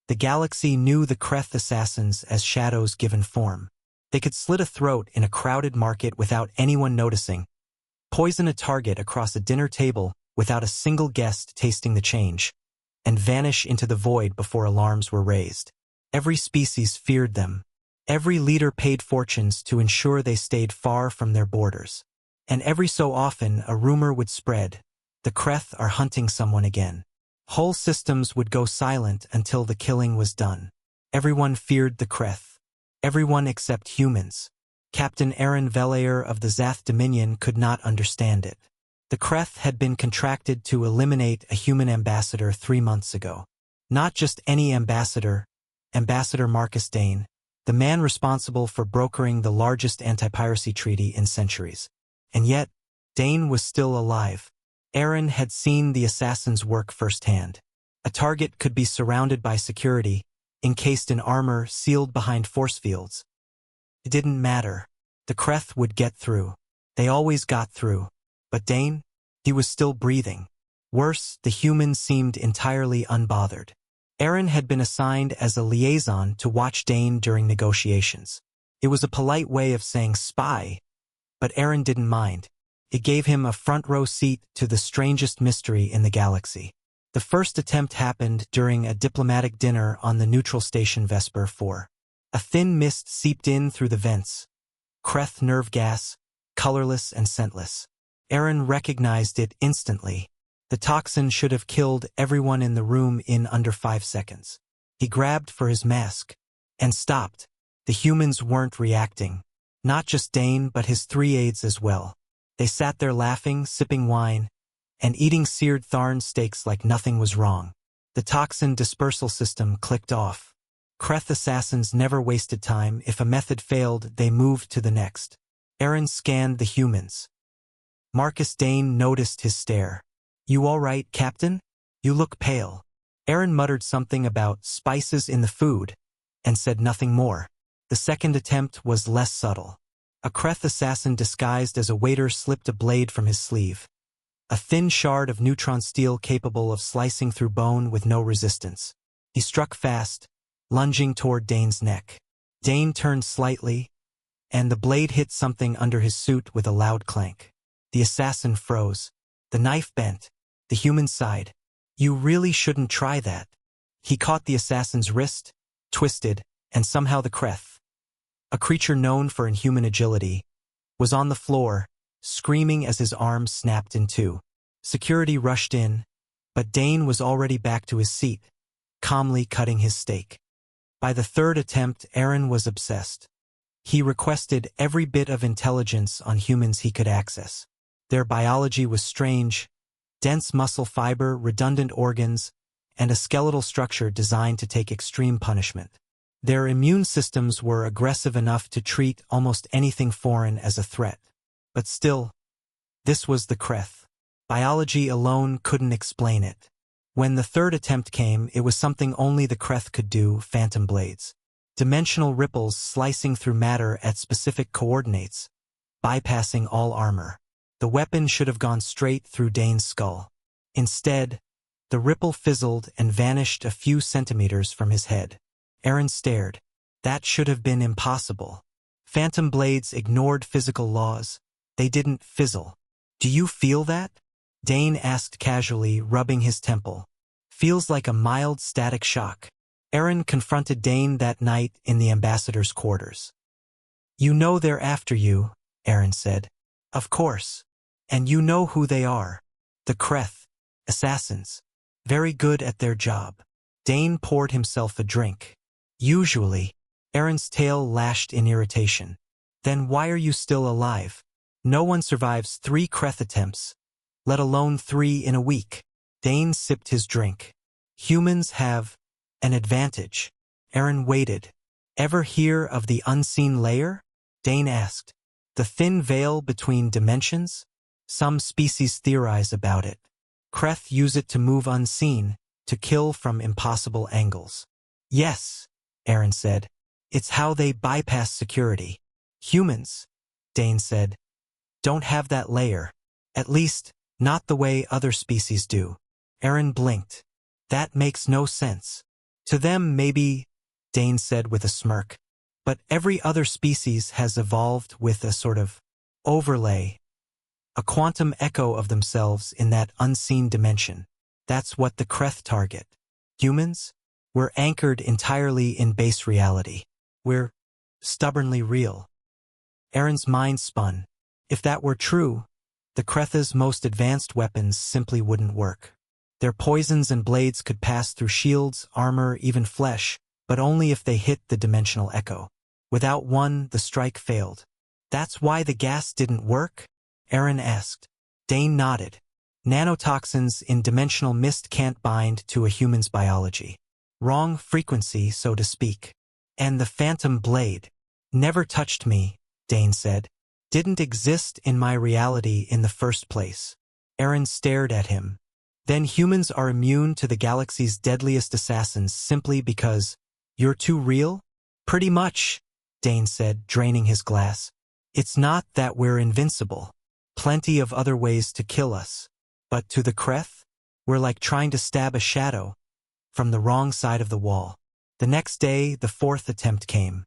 The galaxy knew the Kreth assassins as shadows given form. They could slit a throat in a crowded market without anyone noticing, poison a target across a dinner table without a single guest tasting the change, and vanish into the void before alarms were raised. Every species feared them. Every leader paid fortunes to ensure they stayed far from their borders. And every so often a rumor would spread, the Kreth are hunting someone again. Whole systems would go silent until the killing was done. Everyone feared the Kreth. Everyone except humans. Captain Aaron Velayer of the Zath Dominion could not understand it. The Kreth had been contracted to eliminate a human ambassador 3 months ago. Not just any ambassador, Ambassador Marcus Dane, the man responsible for brokering the largest anti-piracy treaty in centuries. And yet, Dane was still alive. Aaron had seen the assassins work firsthand. A target could be surrounded by security, encased in armor sealed behind force fields. It didn't matter. The Kreth would get through. They always got through. But Dane? He was still breathing. Worse, the humans seemed entirely unbothered. Aaron had been assigned as a liaison to watch Dane during negotiations. It was a polite way of saying spy, but Aaron didn't mind. It gave him a front-row seat to the strangest mystery in the galaxy. The first attempt happened during a diplomatic dinner on the neutral station Vesper 4. A thin mist seeped in through the vents. Kreth nerve gas, colorless and scentless. Aaron recognized it instantly. The toxin should have killed everyone in the room in under 5 seconds. He grabbed for his mask and stopped. The humans weren't reacting. Not just Dane, but his 3 aides as well. They sat there laughing, sipping wine, and eating seared Tharn steaks like nothing was wrong. The toxin dispersal system clicked off. Kreth assassins never wasted time. If a method failed, they moved to the next. Aaron scanned the humans. Marcus Dane noticed his stare. "You all right, Captain? You look pale." Aaron muttered something about spices in the food and said nothing more. The second attempt was less subtle. A Kreth assassin disguised as a waiter slipped a blade from his sleeve. A thin shard of neutron steel capable of slicing through bone with no resistance. He struck fast, lunging toward Dane's neck. Dane turned slightly, and the blade hit something under his suit with a loud clank. The assassin froze. The knife bent. The human sighed. "You really shouldn't try that." He caught the assassin's wrist, twisted, and somehow the Kreth, a creature known for inhuman agility, was on the floor, screaming as his arms snapped in two. Security rushed in, but Dane was already back to his seat, calmly cutting his steak. By the third attempt, Aaron was obsessed. He requested every bit of intelligence on humans he could access. Their biology was strange: dense muscle fiber, redundant organs, and a skeletal structure designed to take extreme punishment. Their immune systems were aggressive enough to treat almost anything foreign as a threat. But still, this was the Kreth. Biology alone couldn't explain it. When the third attempt came, it was something only the Kreth could do: phantom blades. Dimensional ripples slicing through matter at specific coordinates, bypassing all armor. The weapon should have gone straight through Dane's skull. Instead, the ripple fizzled and vanished a few centimeters from his head. Aaron stared. That should have been impossible. Phantom blades ignored physical laws. They didn't fizzle. "Do you feel that?" Dane asked casually, rubbing his temple. "Feels like a mild static shock." Aaron confronted Dane that night in the ambassador's quarters. "You know they're after you," Aaron said. "Of course. And you know who they are. The Kreth. Assassins. Very good at their job." Dane poured himself a drink. "Usually." Aaron's tail lashed in irritation. "Then why are you still alive? No one survives 3 Kreth attempts, let alone 3 in a week." Dane sipped his drink. "Humans have an advantage." Aaron waited. "Ever hear of the unseen layer?" Dane asked. "The thin veil between dimensions? Some species theorize about it. Kreth use it to move unseen, to kill from impossible angles." "Yes," Aaron said. "It's how they bypass security." "Humans," Dane said, "don't have that layer. At least, not the way other species do." Aaron blinked. "That makes no sense." To them, maybe, Dane said with a smirk. But every other species has evolved with a sort of overlay, a quantum echo of themselves in that unseen dimension. That's what the Kreth target. Humans? We're anchored entirely in base reality. We're stubbornly real. Aaron's mind spun. If that were true, the Kreth's most advanced weapons simply wouldn't work. Their poisons and blades could pass through shields, armor, even flesh, but only if they hit the dimensional echo. Without one, the strike failed. That's why the gas didn't work? Aaron asked. Dane nodded. Nanotoxins in dimensional mist can't bind to a human's biology. Wrong frequency, so to speak. And the phantom blade never touched me, Dane said. Didn't exist in my reality in the first place. Aaron stared at him. Then humans are immune to the galaxy's deadliest assassins simply because you're too real? Pretty much, Dane said, draining his glass. It's not that we're invincible. Plenty of other ways to kill us. But to the Kreth, we're like trying to stab a shadow from the wrong side of the wall. The next day, the fourth attempt came.